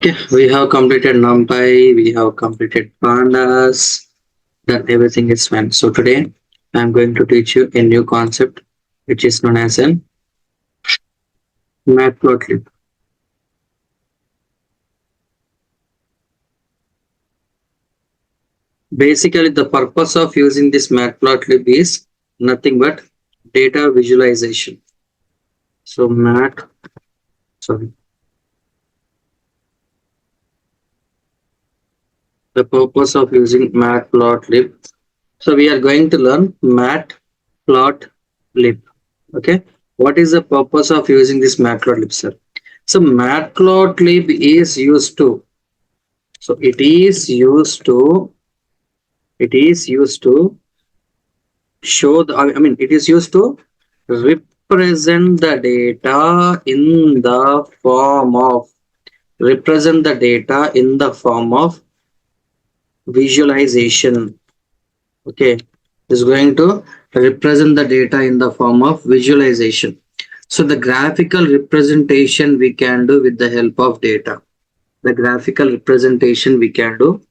Okay, we have completed NumPy, we have completed pandas, that everything is fine. So today I'm going to teach you a new concept which is known as an Matplotlib. Basically, the purpose of using this Matplotlib is nothing but data visualization. So sorry, the purpose of using Matplotlib. So we are going to learn Matplotlib. Okay, what is the purpose of using this Matplotlib, sir? So Matplotlib is used to, so it is used to show the, I mean, it is used to represent the data in the form of, represent the data in the form of visualization. Okay, it is going to represent the data in the form of visualization. So the graphical representation we can do with the help of data. The graphical representation we can do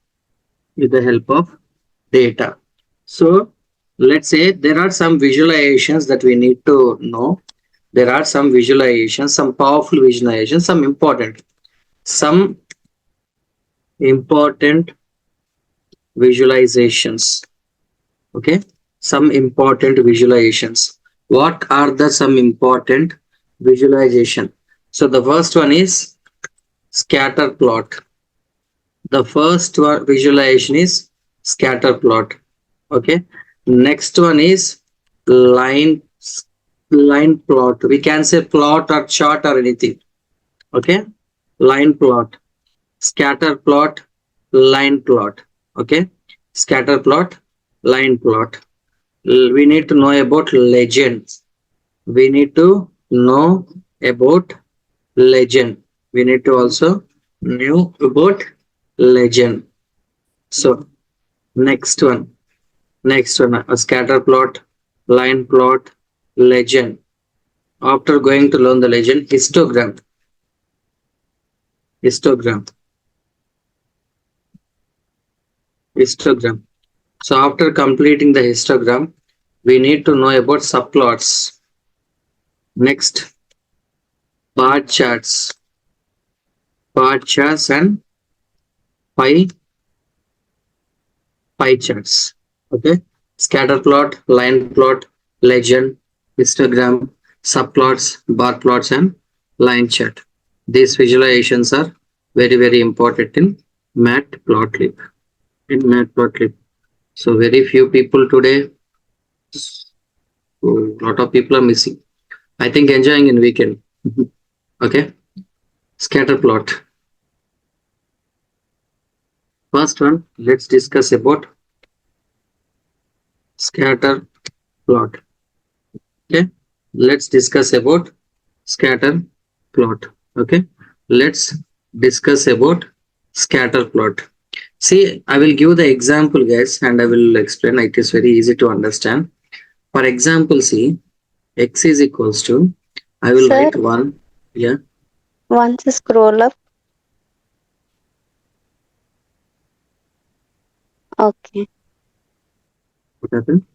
with the help of data. So let's say there are some visualizations that we need to know. There are some visualizations, some powerful visualizations, some important visualizations. Okay, some important visualizations. What are the some important visualization? So the first one is scatter plot. The first one visualization is scatter plot. Okay, next one is line line plot. We can say plot or chart or anything. Okay, line plot, scatter plot, line plot. Okay, scatter plot, line plot. We need to know about legends. We need to know about legend. We need to also know about legend. So next one, a scatter plot, line plot, legend. After going to learn the legend, histogram, histogram. So after completing the histogram, we need to know about subplots. Next, bar charts, and pie charts. Okay, scatter plot, line plot, legend, histogram, subplots, bar plots, and line chart. These visualizations are very important in Matplotlib. In Matplotlib. So very few people today. So lot of people are missing. I think enjoying in weekend. Okay. Scatter plot. First one, let's discuss about scatter plot. Okay. Let's discuss about scatter plot. Okay. Let's discuss about scatter plot. See, I will give the example, guys, and I will explain. It is very easy to understand. For example, see, x is equals to, I will Sir, write 1. Yeah. once scroll up. Okay. What happened?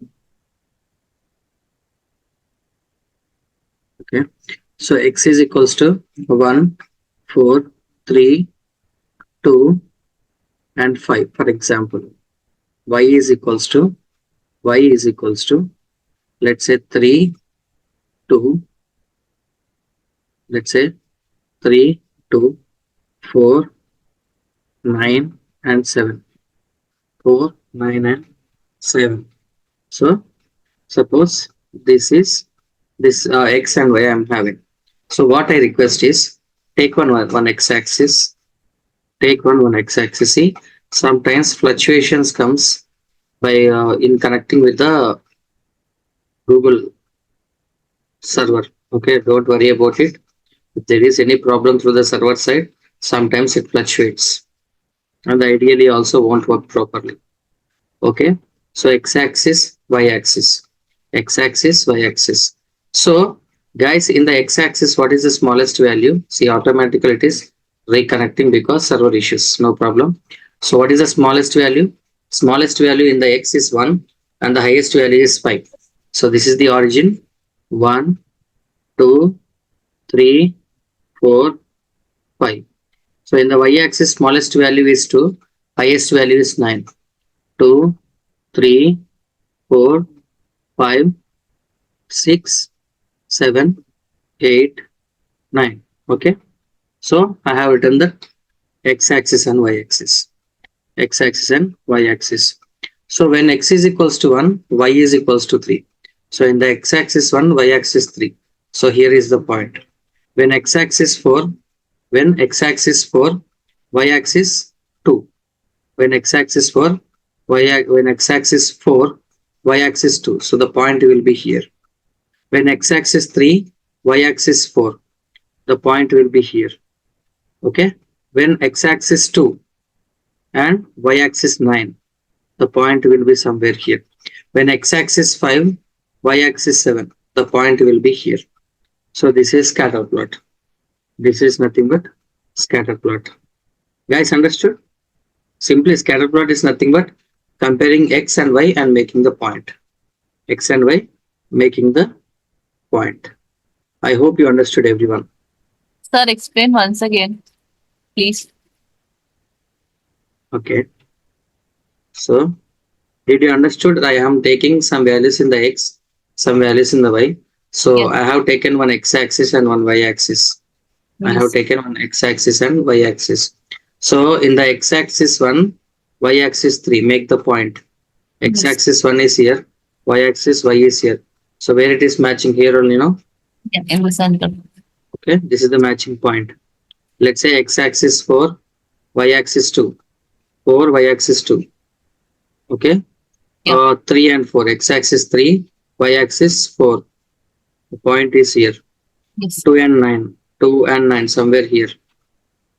Okay. So x is equals to 1, 4, 3, 2, and 5. For example, y is equals to, y is equals to, let's say 3, 2, let's say 3, 2, 4, 9, and 7. 4, 9, and 7. So suppose this x and y I'm having. So what I request is take one x-axis, take one x-axis. See, sometimes fluctuations comes by in connecting with the Google server. Okay, don't worry about it. If there is any problem through the server side, sometimes it fluctuates, and ideally also won't work properly. Okay, so x-axis, y-axis, x-axis, y-axis. So guys, in the x-axis, what is the smallest value? See, automatically it is reconnecting because server issues. No problem. So what is the smallest value? Smallest value in the x is 1 and the highest value is 5. So this is the origin. 1, 2, 3, 4, 5. So in the y-axis, smallest value is 2, highest value is 9. 2, 3, 4, 5, 6, 7, 8, 9. Okay. So I have written the x-axis and y-axis. X-axis and y-axis. So when x is equals to 1, y is equals to 3. So in the x-axis 1, y-axis 3. So here is the point. When x-axis 4, when x-axis 4, y-axis 2. When x-axis 4, when x-axis 4, y-axis 2. So the point will be here. When x-axis 3, y-axis 4. The point will be here. Okay. When x-axis 2 and y-axis 9, the point will be somewhere here. When x-axis 5, y-axis 7, the point will be here. So this is scatter plot. This is nothing but scatter plot. Guys, understood? Simply scatter plot is nothing but comparing x and y and making the point. X and y making the point. I hope you understood, everyone. Sir, explain once again, please. Okay. So did you understood that I am taking some values in the x, some values in the y. So Yes. I have taken one x-axis and one y-axis. I have Yes. taken one x-axis and y-axis. So in the x-axis 1, y-axis 3, make the point. Yes. X-axis 1 is here, y-axis y is here. So where it is matching here only, no? Yeah, in the center. Okay, this is the matching point. Let's say x-axis 4, y-axis 2. 4, y-axis 2. Okay, Yeah. 3 and 4, x-axis 3, y-axis 4. The point is here. Yes. 2 and 9, 2 and 9 somewhere here.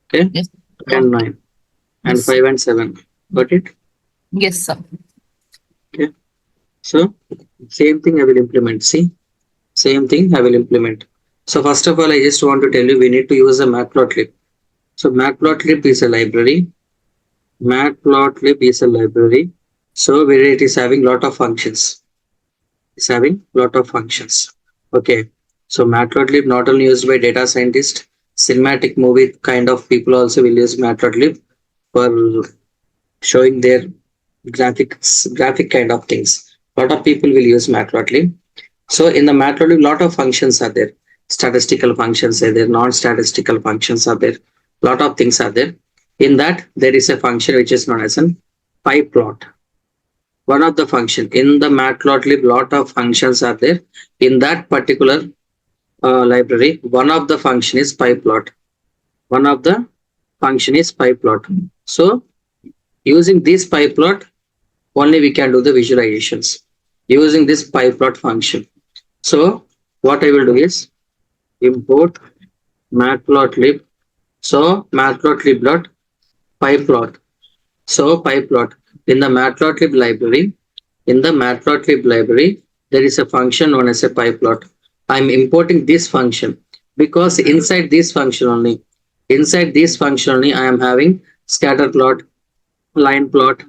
Okay, Yes. 2 and 9 and Yes. 5 and 7. Got it? Yes, sir. Okay. So same thing I will implement. See, same thing I will implement. So first of all, I just want to tell you we need to use a Matplotlib. So Matplotlib is a library. Matplotlib is a library. So where it is having lot of functions. It's having lot of functions. Okay. So Matplotlib not only used by data scientists, cinematic movie kind of people also will use Matplotlib for showing their graphic kind of things. A lot of people will use Matplotlib. So in the Matplotlib, lot of functions are there. Statistical functions are there, non-statistical functions are there. Lot of things are there. In that, there is a function which is known as an pyplot. One of the function in the Matplotlib, lot of functions are there. In that particular library, one of the function is pyplot. One of the function is pyplot. So using this pyplot, only we can do the visualizations using this pyplot function. So what I will do is import matplotlib. So matplotlib dot pyplot. So pyplot in the matplotlib library. In the matplotlib library, there is a function known as a pyplot. I'm importing this function because inside this function only, I am having scatter plot, line plot,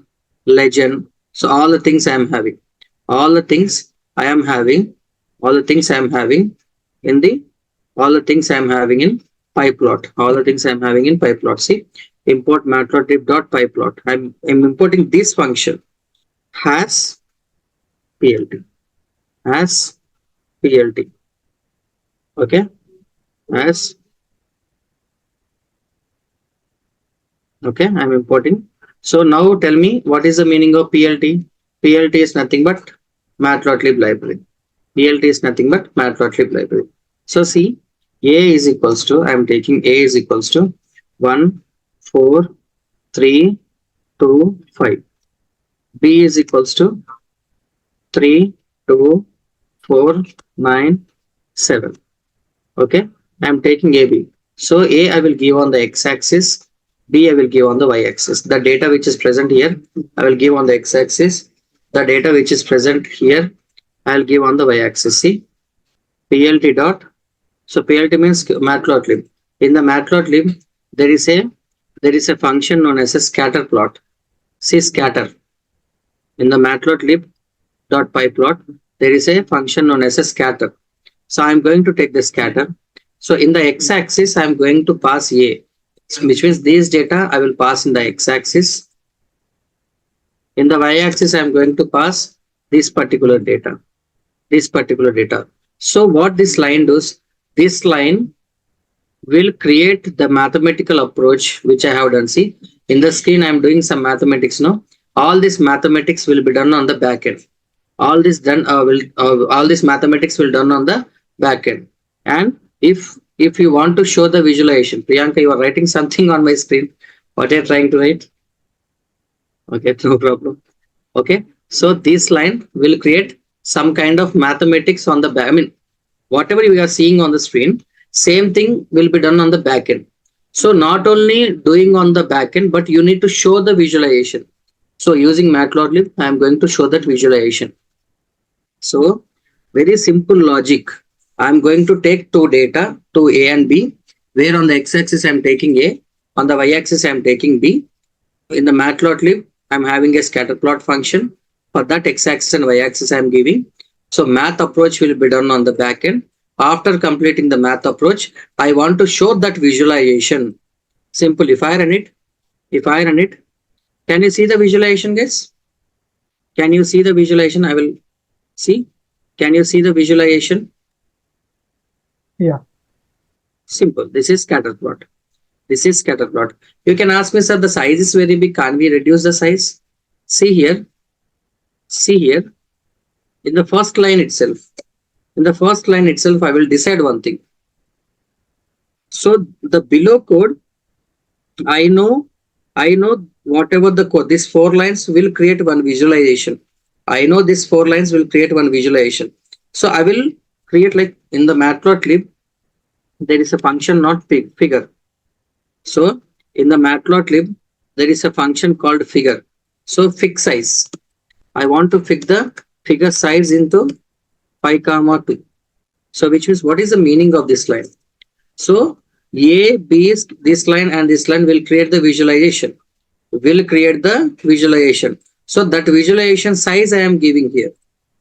legend. So all the things I am having, all the things I am having, all the things I am having in the, all the things I am having in pyplot, all the things I am having in pyplot. See, import matplotlib dot pyplot. I'm importing this function has PLT, as PLT. Okay, as okay, I'm importing. So now tell me what is the meaning of PLT? PLT is nothing but Matplotlib library. PLT is nothing but Matplotlib library. So see, A is equals to, I am taking A is equals to 1, 4, 3, 2, 5. B is equals to 3, 2, 4, 9, 7. Okay, I am taking AB. So A I will give on the x-axis, B I will give on the y-axis. The data which is present here, I will give on the x-axis. The data which is present here, I will give on the y-axis. See, PLT dot. So PLT means Matplotlib. In the Matplotlib, there is a function known as a scatter plot. See scatter. In the matplotlib.pyplot, there is a function known as a scatter. So I'm going to take the scatter. So in the x-axis, I'm going to pass A, which means these data I will pass in the x-axis. In the y-axis, I'm going to pass this particular data. So what this line does, this line will create the mathematical approach which I have done. See, in the screen, I'm doing some mathematics now. All this mathematics will be done on the back end. All this mathematics will done on the back end. And if you want to show the visualization, Priyanka, you are writing something on my screen. What are you trying to write? Okay, no problem. Okay, so this line will create some kind of mathematics on the back. I mean, whatever we are seeing on the screen, same thing will be done on the back end. So not only doing on the back end, but you need to show the visualization. So using Matplotlib, I am going to show that visualization. So very simple logic. I'm going to take two data, to A and B, where on the x-axis I'm taking A, on the y-axis I'm taking B. In the Matplotlib, I'm having a scatter plot function. For that x-axis and y-axis I'm giving. So math approach will be done on the back end. After completing the math approach, I want to show that visualization. Simple. If I run it, can you see the visualization, guys? Can you see the visualization? I will see. Can you see the visualization? Yeah. Simple. This is scatter plot. You can ask me, sir, the size is very big. Can we reduce the size? See here. In the first line itself, I will decide one thing. So the below code, I know whatever the code, these 4 lines will create one visualization. So I will create, like in the Matplotlib, there is a function not figure. So in the Matplotlib, there is a function called figure. So fix size. I want to fix the figure size into 5,2. So which means, what is the meaning of this line? So A, B is this line and this line will create the visualization. So that visualization size I am giving here.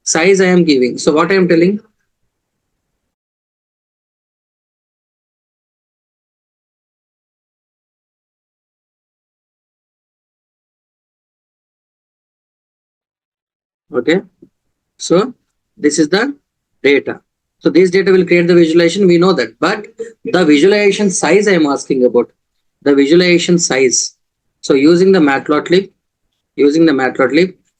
So what I am telling? Okay. So this is the data. So this data will create the visualization. We know that, but the visualization size I am asking about. The visualization size. So using the Matplotlib,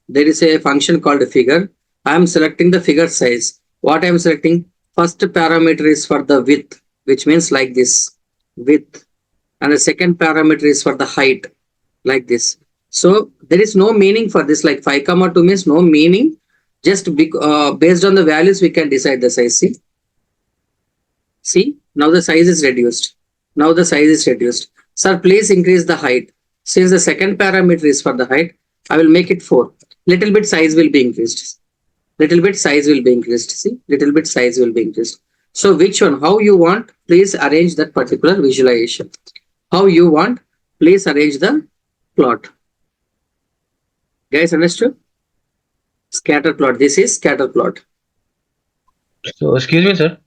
there is a function called figure. I am selecting the figure size. What I am selecting? First parameter is for the width, which means like this, width, and the second parameter is for the height, like this. So there is no meaning for this, like 5,2 means no meaning. Just based on the values, we can decide the size. See, now the size is reduced. Sir, please increase the height. Since the second parameter is for the height, I will make it 4. Little bit size will be increased. See, little bit size will be increased. So which one? How you want? Please arrange that particular visualization. How you want? Please arrange the plot. Guys, understood? Scatter plot. This is scatter plot. So, excuse me, sir.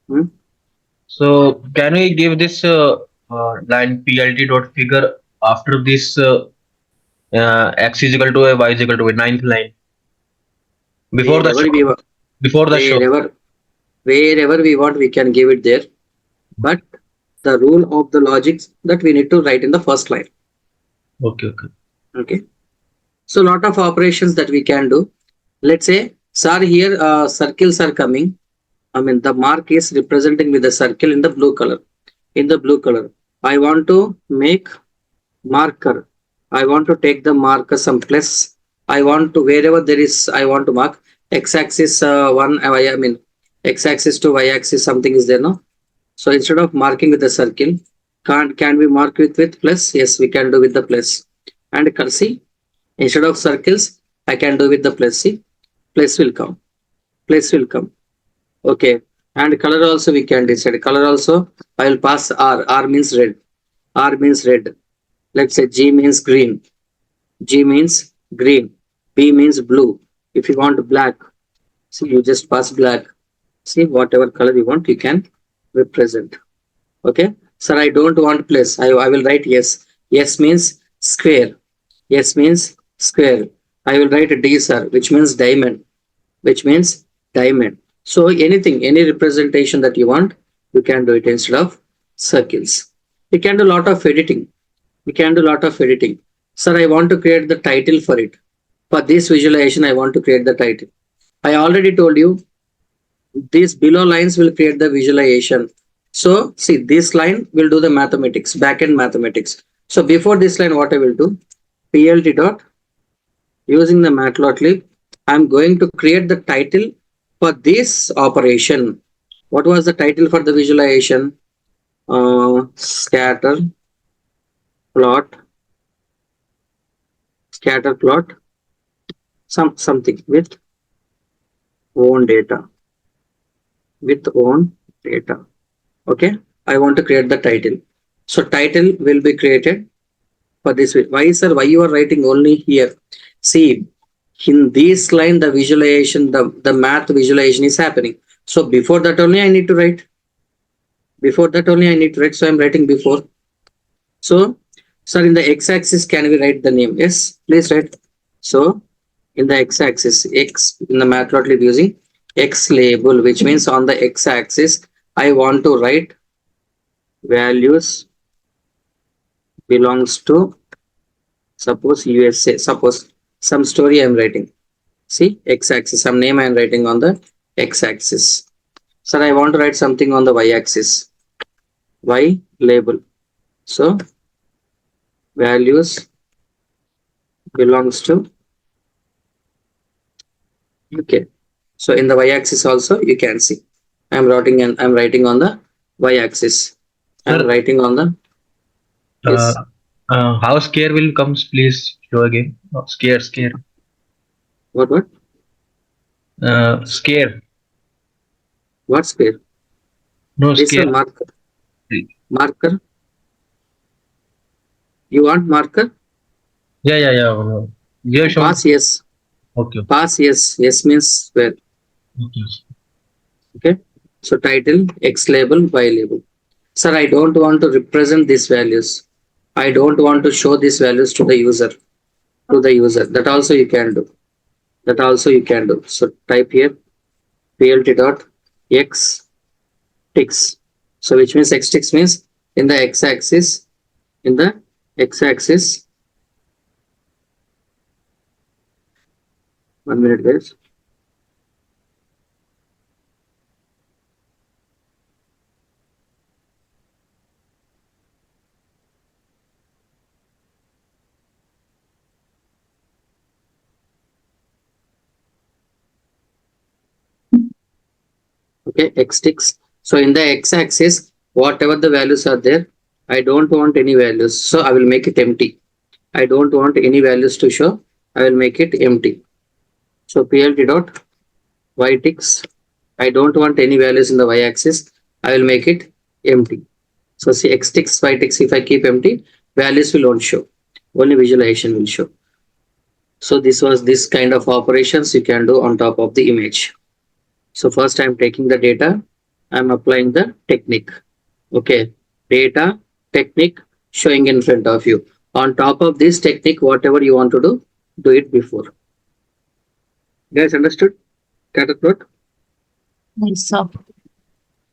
Hmm? So, can we give this line plt.figure after this x is equal to a, y is equal to a, 9th line? Before the show. Wherever we want, we can give it there. But the rule of the logics that we need to write in the first line. Okay. So lot of operations that we can do. Let's say, sir, here circles are coming. I mean, the mark is representing with the circle in the blue color. I want to make marker. I want to take the marker some plus. I want to, wherever there is, I want to mark x-axis x-axis to y-axis, something is there, no? So instead of marking with the circle, can we mark with plus? Yes, we can do with the plus. And see, instead of circles, I can do with the plus. See, plus will come. Okay. And color also we can decide. Color also, I will pass R. R means red. R means red. Let's say G means green. G means green. B means blue. If you want black, see, you just pass black. See, whatever color you want, you can represent. Okay. Sir, I don't want plus. I will write yes. Yes means square. Yes means square. I will write D, sir, which means diamond. Which means diamond. So anything, any representation that you want, you can do it instead of circles. You can do a lot of editing. You can do a lot of editing. Sir, I want to create the title for it. For this visualization, I want to create the title. I already told you these below lines will create the visualization. So see, this line will do the mathematics, backend mathematics. So before this line, what I will do, plt dot, using the Matplotlib, I'm going to create the title for this operation. What was the title for the visualization? Scatter plot, something with own data. Okay, I want to create the title. So title will be created for this. Why, sir? Why you are writing only here? See, in this line, the visualization, the math visualization is happening. So before that only I need to write. So I'm writing before. So, sir, in the x-axis, can we write the name? Yes, please write. So in the x-axis, x in the Matplotlib using x label, which means on the x-axis, I want to write values belongs to, suppose USA, suppose some story I'm writing. See, x-axis, some name I'm writing on the x-axis. Sir, I want to write something on the y-axis, y label. So values belongs to UK. So in the y-axis also you can see I'm writing on the y-axis. I'm Sir, writing on the uh, yes. how scare will comes, please show again. Oh, scare. What? Scare. What square? No, This scare. one marker. You want marker? Yeah. You have shown. Pass yes. Okay. Pass yes. Yes means square. Okay. Okay. So title X label, Y label. Sir, I don't want to represent these values. I don't want to show these values to the user. That also you can do. So type here plt dot x ticks. So which means x ticks means in the x-axis. One minute, guys. Okay, x ticks. So in the x-axis, whatever the values are there, I don't want any values. So I will make it empty. I don't want any values to show. I will make it empty. So plt dot y ticks. I don't want any values in the y-axis. I will make it empty. So see x ticks, y ticks. If I keep empty, values will not show. Only visualization will show. So this kind of operations you can do on top of the image. So first I'm taking the data, I'm applying the technique. Okay, data, technique showing in front of you. On top of this technique, whatever you want to do it before. You guys understood? Scatter plot. Yes, sir.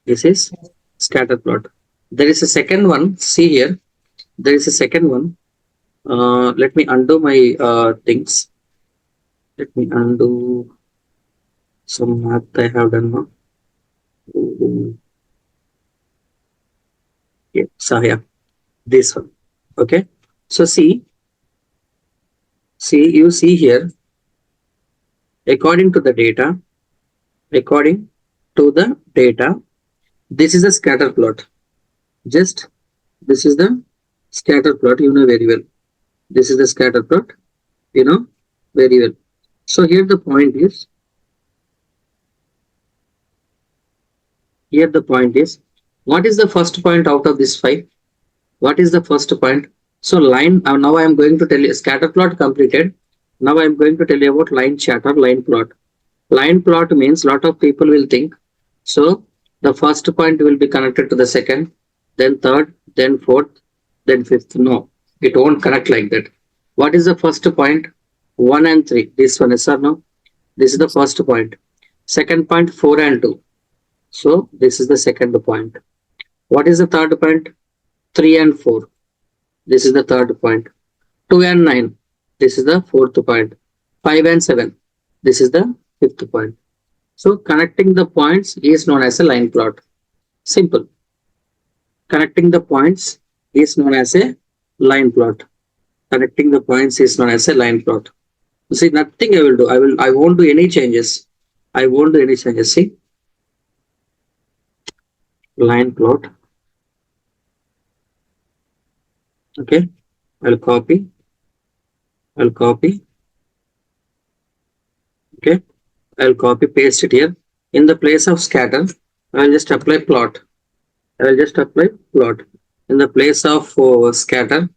This is scatter plot. There is a second one. See here. There is a second one. Let me undo my things. Let me undo some math I have done now. Yeah, so yeah, this one. Okay, so you see here, according to the data, this is a scatter plot. Just this is the scatter plot, you know very well. This is the scatter plot, you know very well. So here the point is, what is the first point out of this 5? What is the first point? So line, now I am going to tell you scatter plot completed. Now I am going to tell you about line chart or line plot. Line plot means lot of people will think. So the first point will be connected to the second, then third, then fourth, then fifth. No, it won't connect like that. What is the first point? 1 and 3. This one is or no? This is the first point. Second point, 4 and 2. So this is the second point. What is the third point? 3 and 4. This is the third point. 2 and 9. This is the fourth point. 5 and 7. This is the fifth point. So connecting the points is known as a line plot. Simple. Connecting the points is known as a line plot. Connecting the points is known as a line plot. You see, nothing I will do. I won't do any changes. I won't do any changes. See, line plot. Okay, I'll copy. I'll copy. Okay, I'll copy paste it here. In the place of scatter, I'll just apply plot. I will just apply plot. In the place of scatter,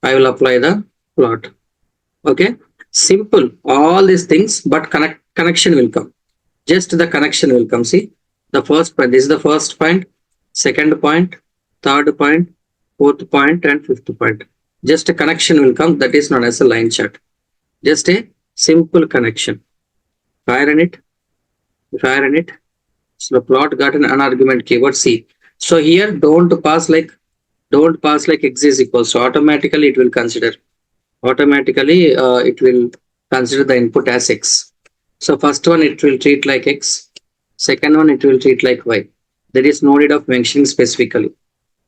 I will apply the plot. Okay, simple. All these things, but connection will come. Just the connection will come. See, the first point. This is the first point, second point, third point, fourth point, and fifth point. Just a connection will come. That is known as a line chart. Just a simple connection. Fire in it. Fire in it. So the plot got an unargument keyword C. So here don't pass like x is equal. So automatically it will consider. Automatically it will consider the input as x. So first one it will treat like x. Second one it will treat like y. There is no need of mentioning specifically.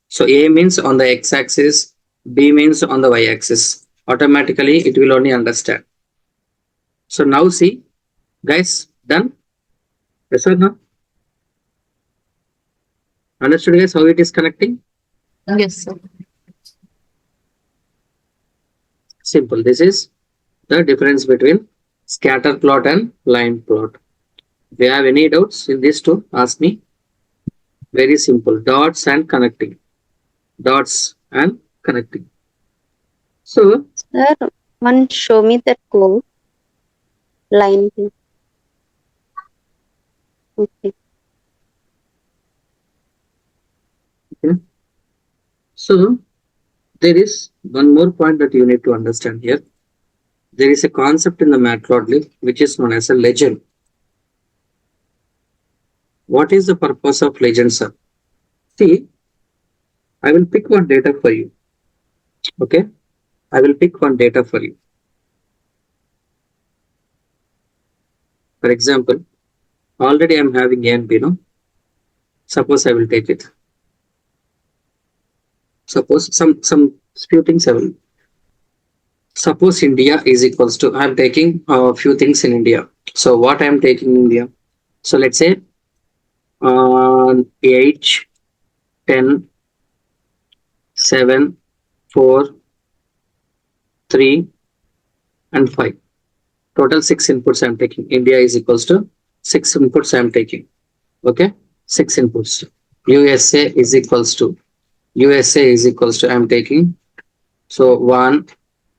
So A means on the x-axis, B means on the y-axis. Automatically it will only understand. So now see, guys, done? Yes or no? Understood, guys, how it is connecting? Yes, sir. Simple. This is the difference between scatter plot and line plot. If you have any doubts in this too, ask me. Very simple. Dots and connecting. Dots and connecting. So, Sir, one show me that code. Line. Okay. so there is one more point that you need to understand here. There is a concept in the Matplotlib which is known as a legend. What is the purpose of legend, sir? See, I will pick one data for you. Okay, I will pick one data for you. For example, already I am having A and B, no? Suppose I will take it. Suppose some few things I will. Suppose India is equals to, I am taking a few things in India. So what I am taking in India? So let's say 8, 10, 7, 4, 3, and 5. Total 6 inputs I am taking. India is equals to 6 inputs I am taking. Okay, 6 inputs. USA is equals to I am taking. So 1,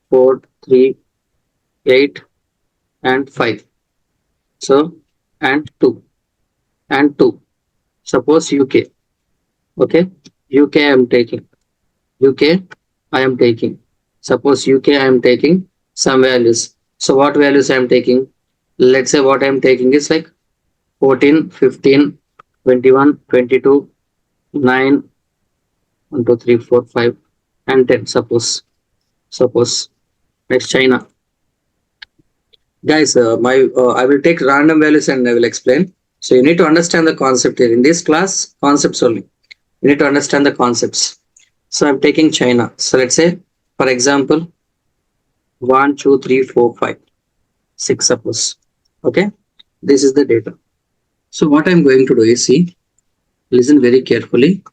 4, 3, 8, and 5. So and 2 and 2. Suppose UK. Okay, UK I am taking. UK I am taking. Suppose UK I am taking some values. So what values I am taking? Let's say what I am taking is like 14, 15, 21, 22, 9, 1, 2, 3, 4, 5, and 10. Suppose. Next, China. Guys, I will take random values and I will explain. So you need to understand the concept here. In this class, concepts only. You need to understand the concepts. So I'm taking China. So let's say, for example, 1, 2, 3, 4, 5, 6, suppose. Okay, this is the data. So what I'm going to do is, see, listen very carefully.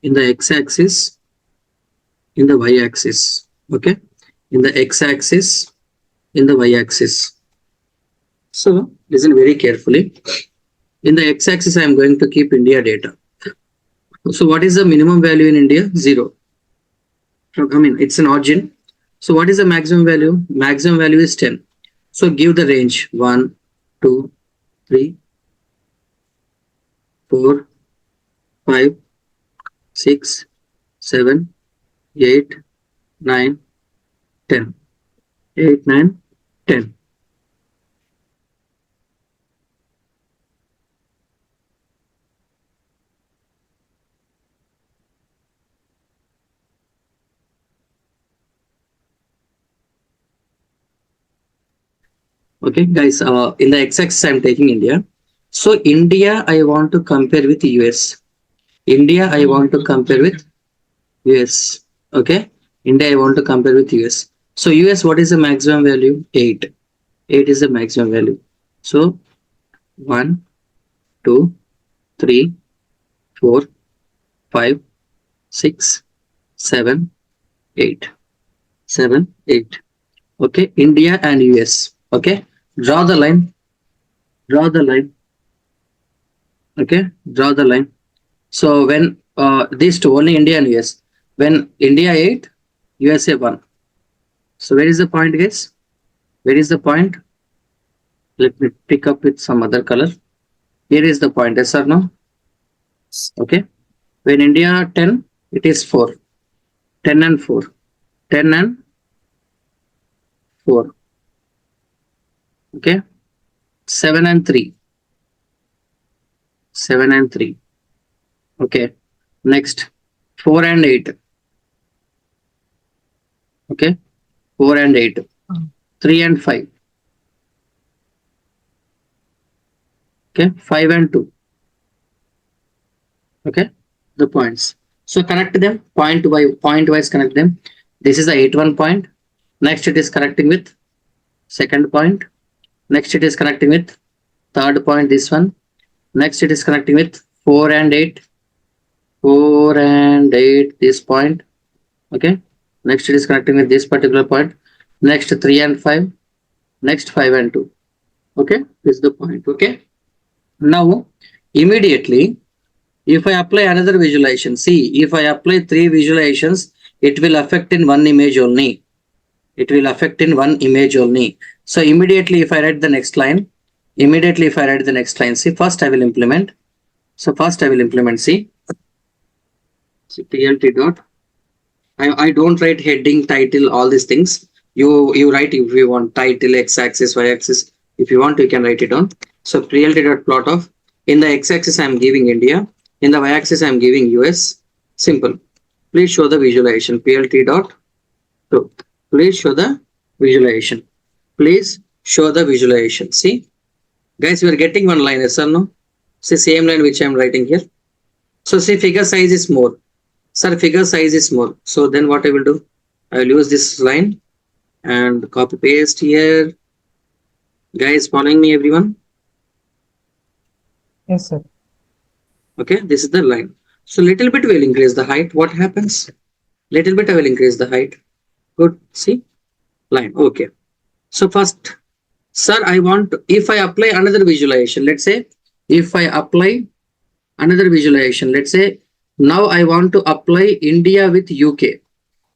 In the x-axis, in the y-axis. Okay, in the x-axis, in the y-axis. So listen very carefully. In the x-axis, I am going to keep India data. So what is the minimum value in India? 0. It's an origin. So what is the maximum value? Maximum value is 10. So give the range 1, 2, 3, 4, 5, 6, 7, 8, 9, 10. 8, 9, 10. Okay, guys, in the x-axis, I'm taking India. So India, I want to compare with US. India, I want to compare with US. Okay, India, I want to compare with US. So US, what is the maximum value? 8. 8 is the maximum value. So 1, 2, 3, 4, 5, 6, 7, 8. 7, 8. Okay, India and US. Okay, draw the line. Draw the line. Okay, draw the line. So when these two, only India and US. When India 8, USA 1. So where is the point, guys? Where is the point? Let me pick up with some other color. Here is the point, yes or no? Okay. When India 10, it is 4. 10 and 4. 10 and 4. Okay. 7 and 3. 7 and 3. Okay. Next, 4 and 8. Okay. 4 and 8. 3 and 5. Okay. 5 and 2. Okay. The points. So connect them point wise connect them. This is the 8-1 point. Next it is connecting with second point. Next it is connecting with third point, this one. Next it is connecting with 4 and 8. 4 and 8, this point. Okay. Next it is connecting with this particular point. Next 3 and 5. Next 5 and 2. Okay. This is the point. Okay. Now immediately if I apply another visualization, see, if I apply 3 visualizations, it will affect in one image only. It will affect in one image only. So immediately if I write the next line, see, first I will implement. So first I will implement, see PLT dot. I don't write heading, title, all these things. You write if you want title, x-axis, y-axis. If you want, you can write it down. So PLT dot plot of, in the x-axis I am giving India. In the y-axis, I am giving US. Simple. Please show the visualization. PLT dot to. Please show the visualization. Please show the visualization. See, guys, we are getting one line, yes or no? See, same line which I am writing here. So see, figure size is more. Sir, figure size is more. So then what I will do? I will use this line and copy paste here. Guys, following me, everyone? Yes, sir. Okay, this is the line. So little bit will increase the height. What happens? Little bit I will increase the height. Good. See, line. Okay. So first, sir, I want to, if I apply another visualization, let's say, if I apply another visualization, let's say, now I want to apply India with UK.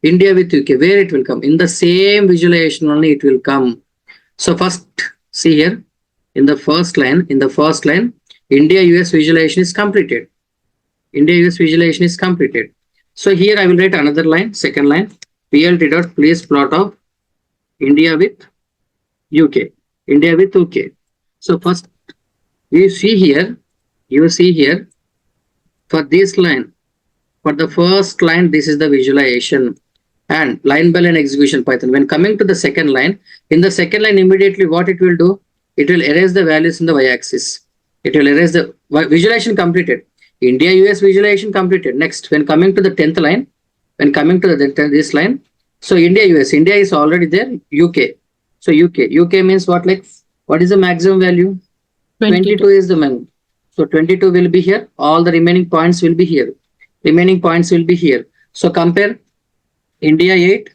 India with UK, where it will come? In the same visualization only it will come. So first, see here, in the first line, India US visualization is completed. India US visualization is completed. So here I will write another line, second line, PLT dot place plot of India with UK. India with UK. So first you see here, for this line, for the first line, this is the visualization and line by line execution Python. When coming to the second line, in the second line immediately what it will do? It will erase the values in the y-axis. It will erase the visualization completed. India US visualization completed. Next, when coming to the 10th line, this line, so India US, India is already there, UK. So UK means what, like, what is the maximum value? 22 is the maximum. So 22 will be here. All the remaining points will be here. So compare India 8,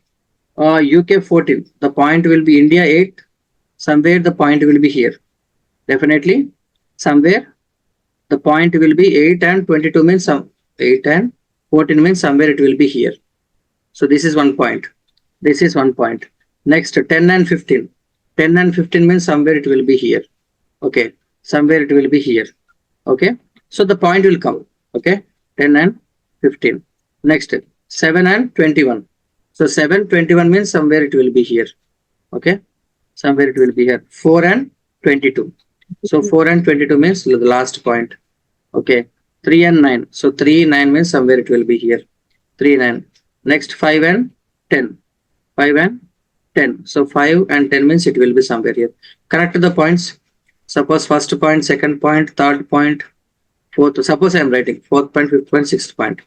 UK 14. The point will be India 8. Somewhere the point will be here. Definitely somewhere the point will be 8 and 22 means 8 and 14 means somewhere it will be here. So this is 1 point. This is 1 point. Next, 10 and 15. 10 and 15 means somewhere it will be here. Okay. Somewhere it will be here. Okay. So the point will come. Okay. 10 and 15. Next, 7 and 21. So 7, 21 means somewhere it will be here. Okay. Somewhere it will be here. 4 and 22. So 4 and 22 means the last point. Okay. 3 and 9. So 3, 9 means somewhere it will be here. 3, 9. Next, 5 and 10. 5 and 10. So 5 and 10 means it will be somewhere here. Connect the points. Suppose first point, second point, third point, fourth. Suppose I am writing fourth point, fifth point, sixth point.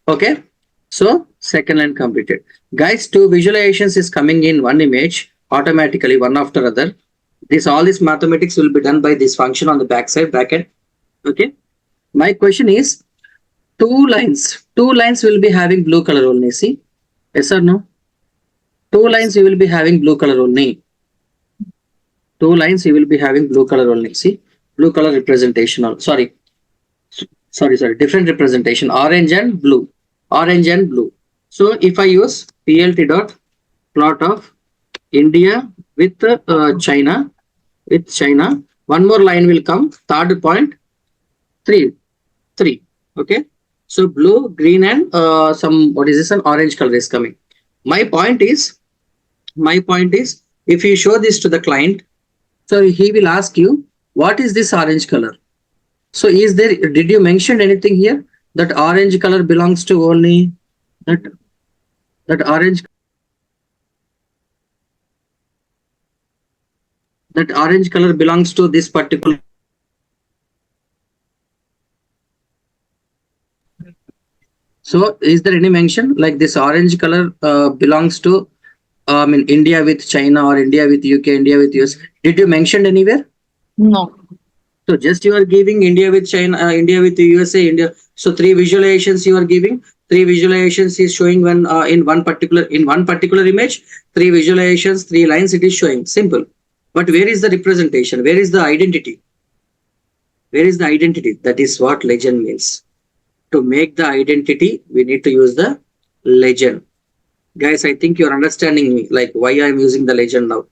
Okay. So second line completed. Guys, 2 visualizations is coming in one image automatically, one after other. All this mathematics will be done by this function on the backside bracket. Okay. My question is, 2 lines will be having blue color only. See, yes or no? 2 lines you will be having blue color only. 2 lines you will be having blue color only. See, blue color representation. Sorry, different representation. Orange and blue. Orange and blue. So if I use PLT dot plot of India with China, one more line will come. Third point, 3. Okay. So blue, green, and an orange color is coming. My point is, if you show this to the client, so he will ask you, what is this orange color? So did you mention anything here that orange color belongs to only that orange color belongs to this particular? So is there any mention like this orange color belongs to India with China or India with UK, India with US? Did you mention anywhere? No. So just you are giving India with China, India with USA, India. So 3 visualizations you are giving. 3 visualizations is showing when in one particular image. 3 visualizations, 3 lines it is showing. Simple. But where is the representation? Where is the identity? Where is the identity? That is what legend means. To make the identity, we need to use the legend. Guys, I think you are understanding me, like why I am using the legend now.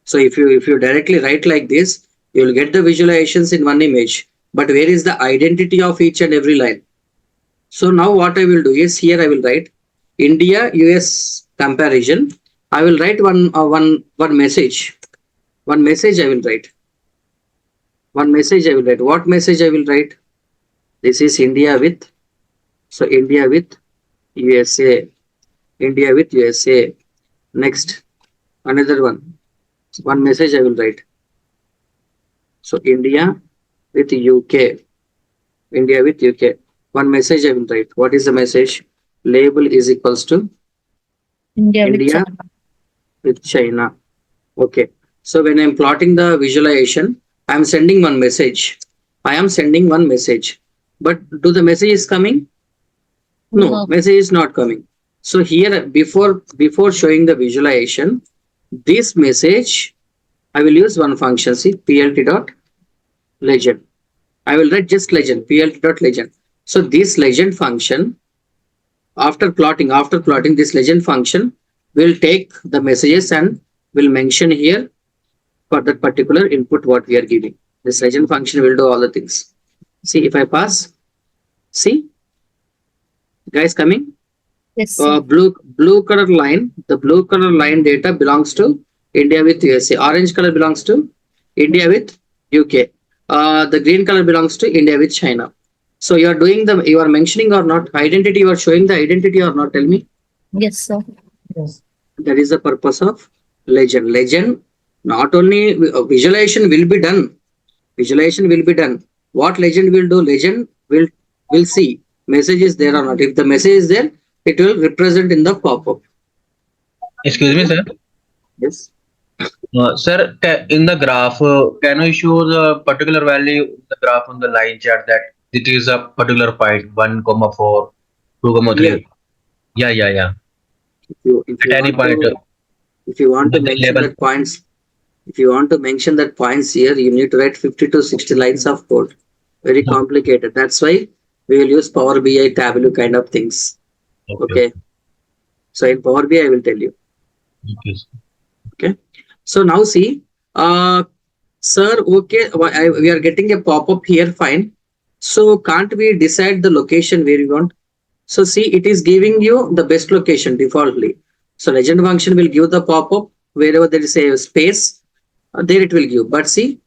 So if you directly write like this, you will get the visualizations in one image. But where is the identity of each and every line? So now what I will do is, here I will write India US comparison. I will write one message. One message I will write. What message I will write? This is India with USA. India with USA. Next, another one. One message I will write. So India with UK. India with UK. One message I will write. What is the message? Label is equals to India with China. Okay. So when I am plotting the visualization, I am sending one message. But do the message is coming? No, message is not coming. So here, before showing the visualization, this message, I will use one function. See, plt dot legend. I will write just legend, plt dot legend. So this legend function, after plotting this legend function, will take the messages and will mention here for that particular input what we are giving. This legend function will do all the things. See, if I pass, see, guys coming? Yes. Blue color line, the blue color line data belongs to India with USA. Orange color belongs to India with UK. The green color belongs to India with China. So you are mentioning or not identity, you are showing the identity or not? Tell me. Yes, sir. Yes. That is the purpose of legend. Legend, not only visualization will be done. What legend will do? Legend will see message is there or not. If the message is there, it will represent in the pop-up. Excuse me, sir. Yes. Sir, in the graph, can you show the particular value in the graph on the line chart that it is a particular point 1,4, 2,3? Yeah. At any point. If you want to the mention level. that points, here, you need to write 50 to 60 lines of code. Very complicated. That's why we will use Power BI, Tableau kind of things. Okay. So in Power BI, I will tell you. Okay, sir. Okay. So now see, sir, okay, we are getting a pop-up here, fine. So can't we decide the location where we want? So see, it is giving you the best location defaultly. So legend function will give the pop-up wherever there is a space, there it will give. But see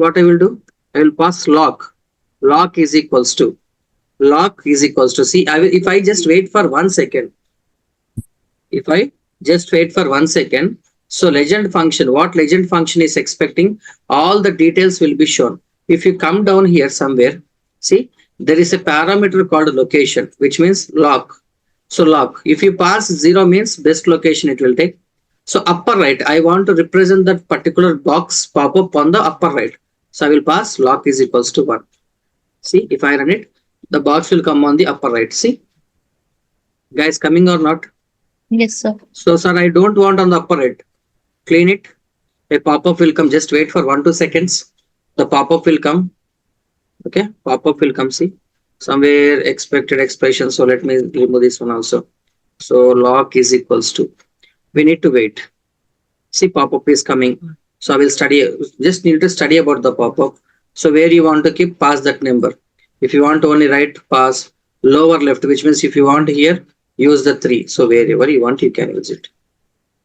what I will do. I will pass lock. Lock is equals to see. I will if I just wait for 1 second. If I just wait for 1 second. So legend function, what legend function is expecting, all the details will be shown. If you come down here somewhere, see, there is a parameter called location, which means lock. So lock, if you pass 0 means best location it will take. So upper right, I want to represent that particular box pop up on the upper right. So I will pass lock is equals to 1. See, if I run it, the box will come on the upper right. See, guys, coming or not? Yes, sir. So sir, I don't want on the upper right. Clean it. A pop-up will come. Just wait for 1-2 seconds. The pop-up will come. Okay, pop-up will come. See, somewhere expected expression. So let me remove this one also. So lock is equals to. We need to wait. See, pop-up is coming. So I will study. Just need to study about the pop-up. So where you want to keep, pass that number. If you want only right, pass lower left, which means if you want here, use the 3. So wherever you want, you can use it.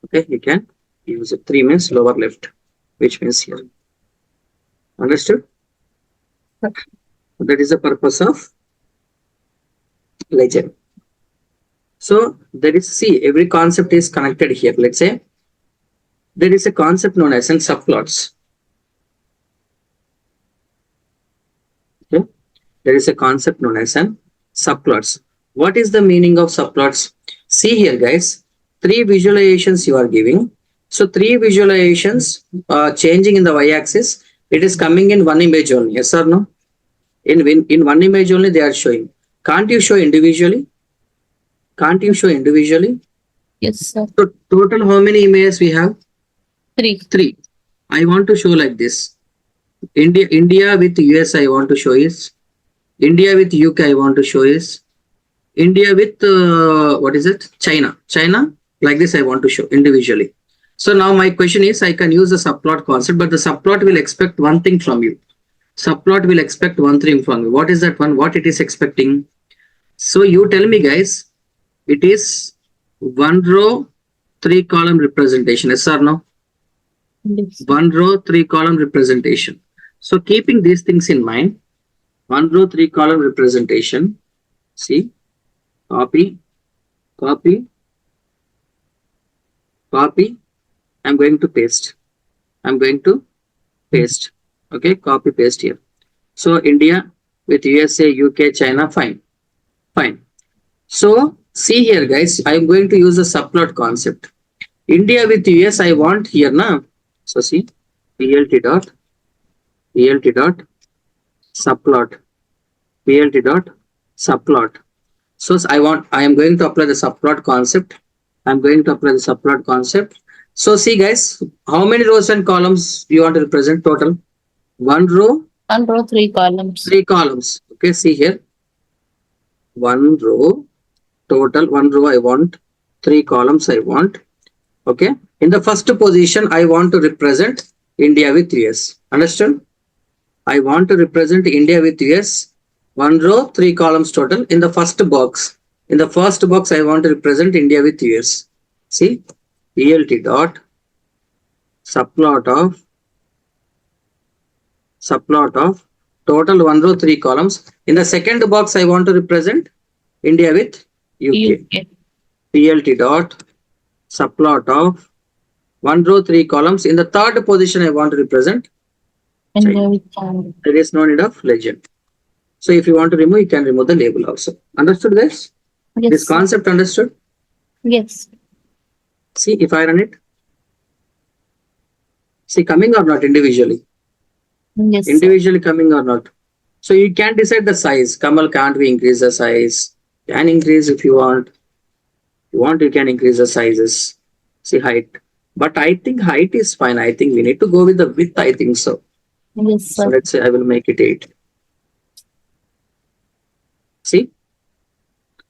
Okay, you can use it. 3 means lower left, which means here. Understood? That is the purpose of legend. So there is, see, every concept is connected here. Let's say there is a concept known as subplots. Okay, there is a concept known as subplots. What is the meaning of subplots? See here, guys, 3 visualizations you are giving. So 3 visualizations changing in the y-axis. It is coming in one image only. Yes or no? In one image only they are showing. Can't you show individually? Can't you show individually? Yes, sir. So total how many images we have? 3. 3. I want to show like this. India with US I want to show is. India with UK I want to show is. India with what is it? China. China like this I want to show individually. So now my question is, I can use the subplot concept, but the subplot will expect one thing from you. Subplot will expect one thing from you. What is that one? What it is expecting? So you tell me, guys. It is 1 row, 3 column representation. Yes or no? Yes. 1 row, 3 column representation. So keeping these things in mind, 1 row, 3 column representation. See, copy, copy, copy. I'm going to paste. I'm going to paste. Okay, copy paste here. So India with USA, UK, China, fine. Fine. So see here, guys, I'm going to use the subplot concept. India with US, I want here now. So see, plt dot subplot, plt dot subplot. So I am going to apply the subplot concept. I'm going to apply the subplot concept. So see, guys, how many rows and columns you want to represent total? 1 row, 1 row, 3 columns. 3 columns. Okay, see here. 1 row, total 1 row I want, 3 columns I want. Okay, in the first position I want to represent India with US. Understood? I want to represent India with US. 1 row, 3 columns total. In the first box, I want to represent India with US. See, plt dot subplot of total 1 row, 3 columns. In the second box, I want to represent India with UK. plt dot subplot of 1 row, 3 columns. In the third position, I want to represent China. There is no need of legend. So if you want to remove, you can remove the label also. Understood, guys? Yes, This concept understood? yes. See, if I run it, see, coming or not individually? Yes, sir. Individually coming or not? So you can decide the size. Kamal, can't we increase the size? Can increase if you want. If you want, you can increase the sizes. See, height. But I think height is fine. I think we need to go with the width. I think so. Yes, So sir. let's say I will make it 8. See?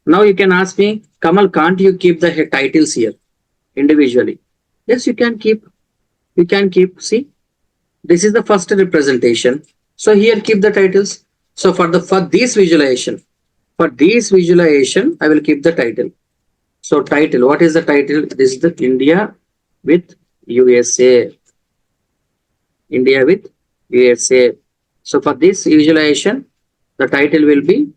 Now you can ask me, Kamal, can't you keep the titles here individually? Yes, you can keep. You can keep. See, this is the first representation. So here keep the titles. So for this visualization, I will keep the title. So title, what is the title? This is the India with USA. India with USA. So for this visualization, the title will be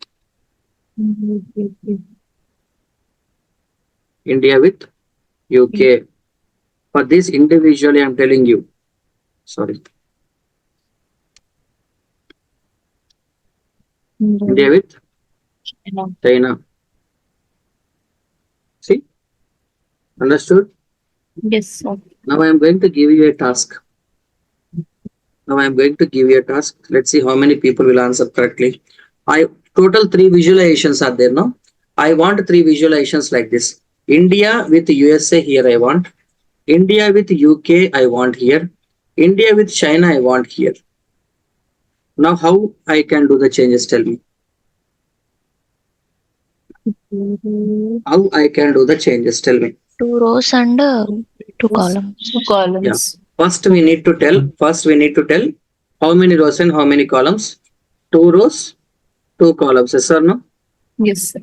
India with UK. For this individually, I'm telling you. Sorry. India with China. See? Understood? Yes, sir. Now I am going to give you a task. Let's see how many people will answer correctly. Total 3 visualizations are there, no? I want 3 visualizations like this. India with USA here I want. India with UK I want here. India with China I want here. Now how I can do the changes, tell me. How I can do the changes, tell me. 2 rows and 2 columns. 2 columns. First we need to tell how many rows and how many columns. 2 rows, 2 columns, yes or no? Yes, sir.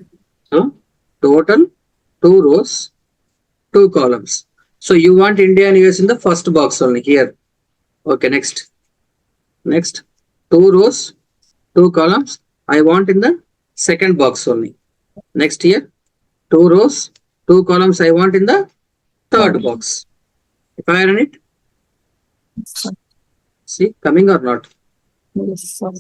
So total 2 rows, 2 columns. So you want India and US in the first box only here. Okay, next. 2 rows, 2 columns. I want in the second box only. Next here, 2 rows, 2 columns I want in the third box. If I run it, see, coming or not? Yes, sir.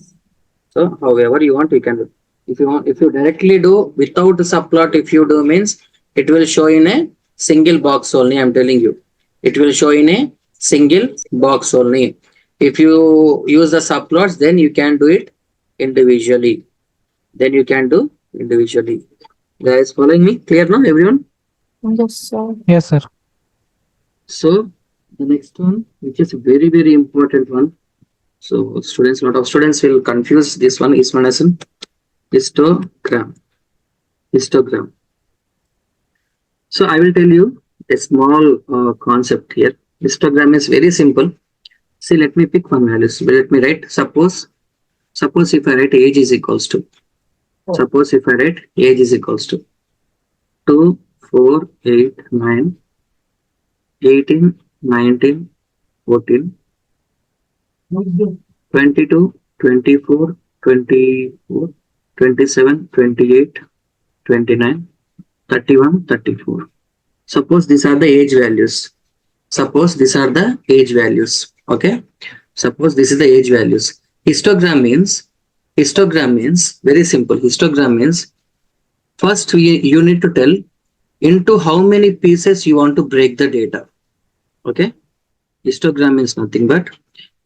So however you want, you can do. If you directly do without the subplot, if you do means it will show in a single box only. I'm telling you, it will show in a single box only. If you use the subplots, then you can do it individually. Guys, following me? Clear now, everyone? Yes, sir. Yes, sir. So the next one, which is a very, very important one. So students, lot of students will confuse this one. Is one as an histogram. So I will tell you a small concept here. Histogram is very simple. See, let me pick one value. So let me write. Suppose if I write age is equals to. 2, 4, 8, 9, 18, 19, 14, 22, 24, 24, 27, 28, 29, 31, 34. Suppose these are the age values. Okay. Suppose this is the age values. Histogram means very simple. Histogram means first you need to tell into how many pieces you want to break the data. Okay. Histogram means nothing but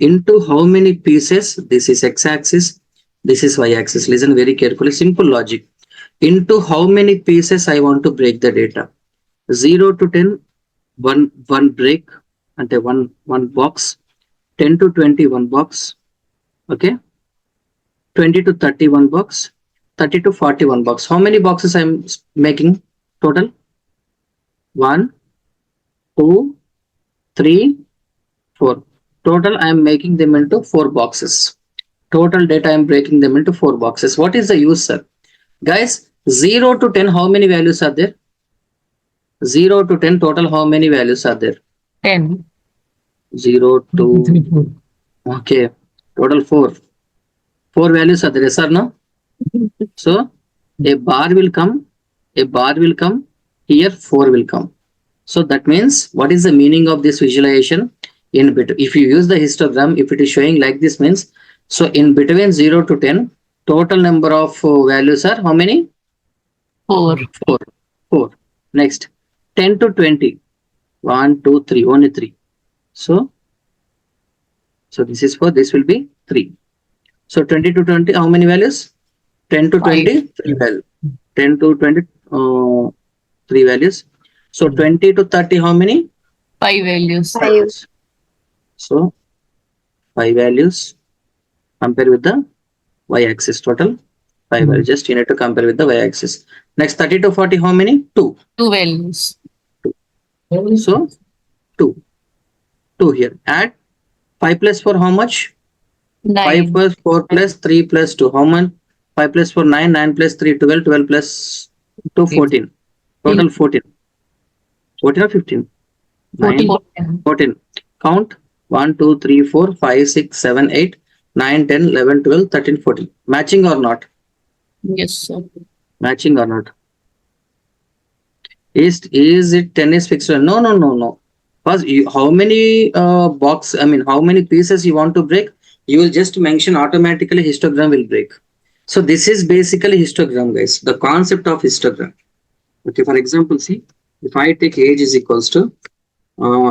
into how many pieces. This is x-axis, this is y-axis. Listen very carefully. Simple logic. Into how many pieces I want to break the data. 0 to 10, one break, and one box. 10 to 20, one box. Okay. 20 to 30, one box. 30 to 40, one box. How many boxes I'm making total? 1, 2, 3, 4. Total I am making them into 4 boxes. Total data I am breaking them into 4 boxes. What is the use, sir? Guys, 0 to 10, how many values are there? 0 to 10 total, how many values are there? 10. 0 to, okay, total 4. 4 values are there, yes or no? So a bar will come, here 4 will come. So that means what is the meaning of this visualization? In between, if you use the histogram, if it is showing like this means, so in between 0 to 10, total number of values are how many? 4. 4. Next, 10 to 20, 1, 2, 3, only 3. So this is 4, this will be 3. So 20 to 20, how many values? 10 to 20, 3 values. 10 to 20, 3 values. So 20 to 30, how many? 5 values. 5. So 5 values. Compare with the y-axis total. 5 values. Just you need to compare with the y-axis. Next 30 to 40, how many? 2. Two values. So 2. 2 here. Add 5 plus 4, how much? 5 Nine. plus 4 plus 3 plus 2. How much? 5 plus 4, 9. 9 plus 3, 12. 12 plus 2, 14. Total 14. 14 or 15? 9, 14. Count 1, 2, 3, 4, 5, 6, 7, 8, 9, 10, 11, 12, 13, 14. Matching or not? Yes, sir. Matching or not? Is it 10 is fixed? No, no, no, no. First, how many how many pieces you want to break? You will just mention automatically histogram will break. So this is basically histogram, guys. The concept of histogram. Okay, for example, see, if I take age is equals to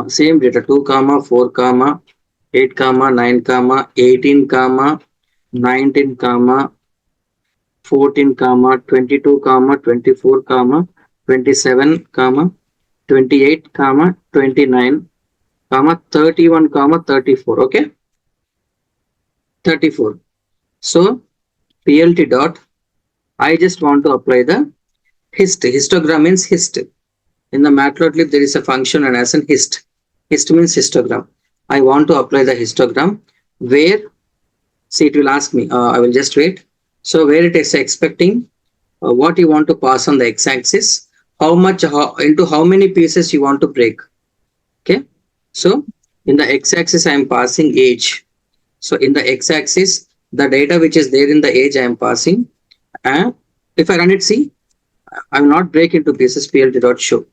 same data 2 comma 4 comma 8 comma 9 comma 18 comma 19 comma 14 comma 22 comma 24 comma 27 comma 28 comma 29 comma 31 comma 34. Okay, 34. So plt dot, I just want to apply the histogram means hist. In the Matplotlib there is a function and as an hist. Hist means histogram. I want to apply the histogram where, see, it will ask me, I will just wait. So where it is expecting what you want to pass on the x-axis, into how many pieces you want to break. Okay, so in the x-axis I am passing age. So in the x-axis, the data which is there in the age I am passing, and if I run it, see, I will not break into pieces. Plt dot show.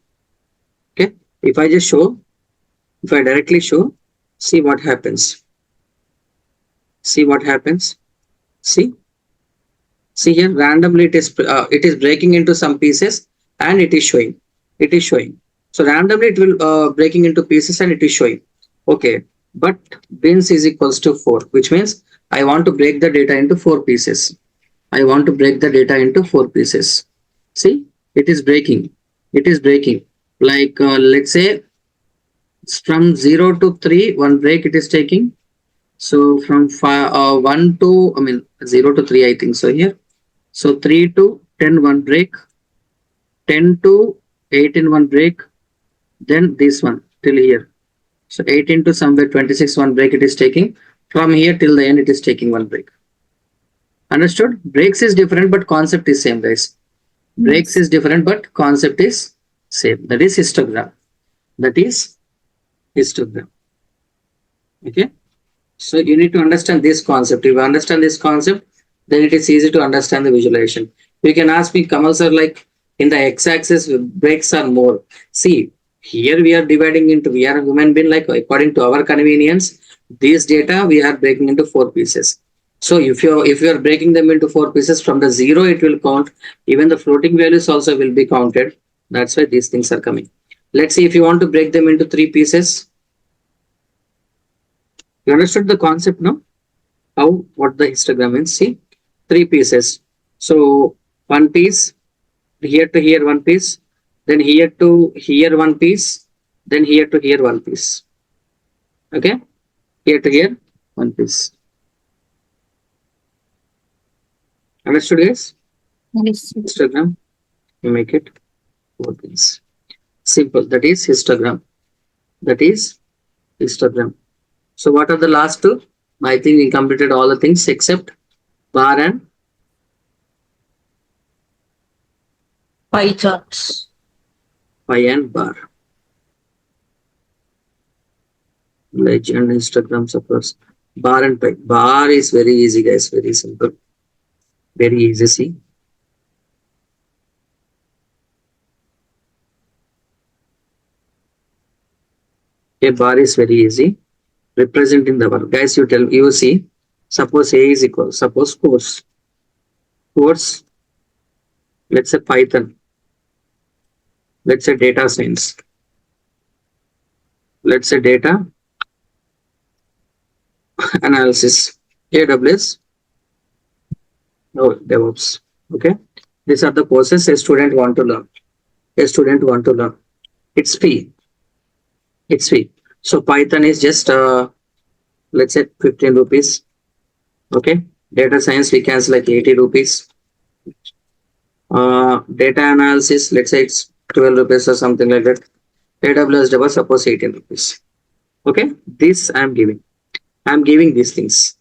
Okay, if I just show, if I directly show, see what happens. See what happens. See here, randomly it is breaking into some pieces and it is showing. It is showing. So randomly it will breaking into pieces and it is showing. Okay, but bins is equals to 4, which means I want to break the data into 4 pieces. I want to break the data into 4 pieces. See, it is breaking. It is breaking. Like let's say from 0 to 3, one break it is taking. So from 1 to 0 to 3, I think so here. So 3 to 10, one break. 10 to 18, one break. Then this one till here. So 18 to somewhere 26, one break it is taking. From here till the end it is taking one break. Understood? Breaks is different but concept is same, guys. Breaks is different but concept is same. That is histogram. That is histogram. Okay. So you need to understand this concept. If you understand this concept, then it is easy to understand the visualization. You can ask me, Kamal sir, like in the x-axis breaks are more. See, here we are dividing into, we are a human being, like according to our convenience, these data we are breaking into 4 pieces. So if you are breaking them into 4 pieces, from the 0 it will count. Even the floating values also will be counted. That's why these things are coming. Let's see if you want to break them into 3 pieces. You understood the concept now? How, what the histogram means? See, 3 pieces. So one piece, here to here one piece, then here to here one piece, then here to here one piece. Okay, here to here one piece. Understood, guys? Yes. Histogram, you make it 4 pieces. Simple. That is histogram. That is histogram. So what are the last 2? I think we completed all the things except bar and Pie charts. pie and bar. Legend, histogram, suppose bar and pie. Bar is very easy, guys. Very simple. Very easy. See. A bar is very easy. Representing the bar. Guys, you see. Suppose A is equal. Suppose course. Course. Let's say Python. Let's say data science. Let's say data analysis. AWS. No, DevOps. Okay. These are the courses a student want to learn. A student want to learn. It's free. It's free. So Python is just let's say 15 rupees. Okay. Data science we can select 80 rupees. Data analysis, let's say it's 12 rupees or something like that. AWS DevOps, suppose 18 rupees. Okay, this I'm giving these things.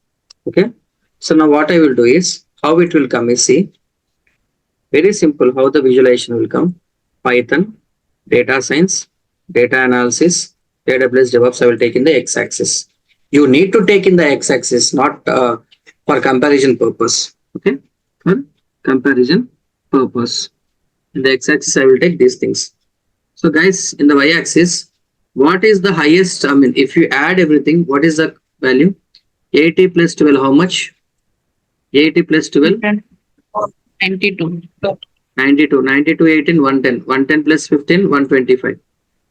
Okay, so now what I will do is, how it will come is, see, very simple how the visualization will come. Python, data science, data analysis, AWS DevOps I will take in the x-axis. You need to take in the x-axis, not for comparison purpose. Okay, for comparison purpose. In the x-axis I will take these things. So guys, in the y-axis, what is the highest? I mean, if you add everything, what is the value? 80 plus 12, how much? 80 plus 12, 92. 92. 92, 18, 110. 110 plus 15, 125.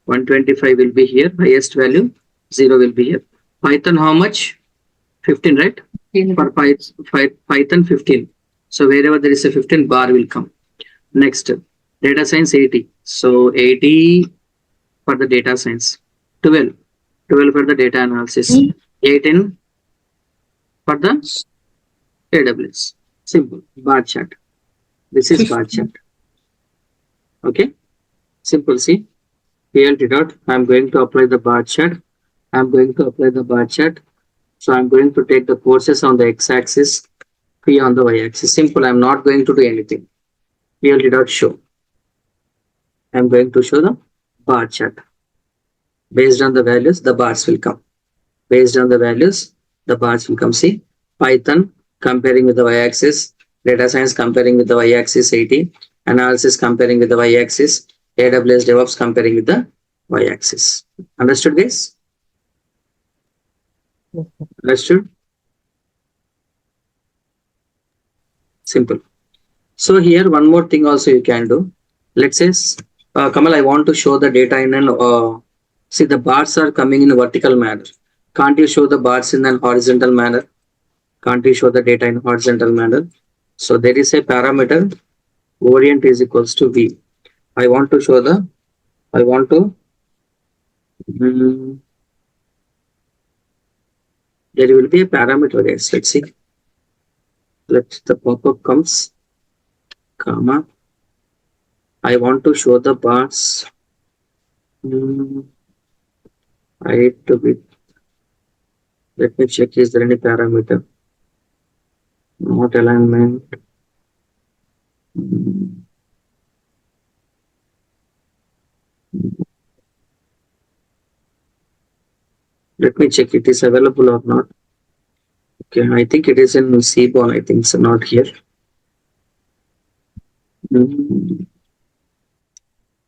125 will be here. Highest value, 0 will be here. Python, how much? 15, right? For Python, 15. So wherever there is a 15, bar will come. Next, data science, 80. So 80 for the data science. 12. 12 for the data analysis. 18 for the AWS. Simple. Bar chart. This is bar chart. Okay. Simple. See. PLT dot. I'm going to apply the bar chart. I'm going to apply the bar chart. So I'm going to take the courses on the x-axis, P on the y-axis. Simple. I'm not going to do anything. PLT dot show. I'm going to show the bar chart. Based on the values, the bars will come. Based on the values, the bars will come. See, Python comparing with the y-axis, data science comparing with the y-axis 80, analysis comparing with the y-axis, AWS DevOps comparing with the y-axis. Understood, guys? Understood? Simple. So here one more thing also you can do. Let's say, Kamal, I want to show the data in an, see the bars are coming in a vertical manner. Can't you show the bars in an horizontal manner? Can't you show the data in horizontal manner? So there is a parameter, orient is equals to V. I want to show the, I want to, there will be a parameter, guys. Let's see. Let the pop-up comes, comma. I want to show the bars. Height to width. Let me check, is there any parameter? Not alignment. Let me check it is available or not. Okay, I think it is in Seaborn. I think so, not here.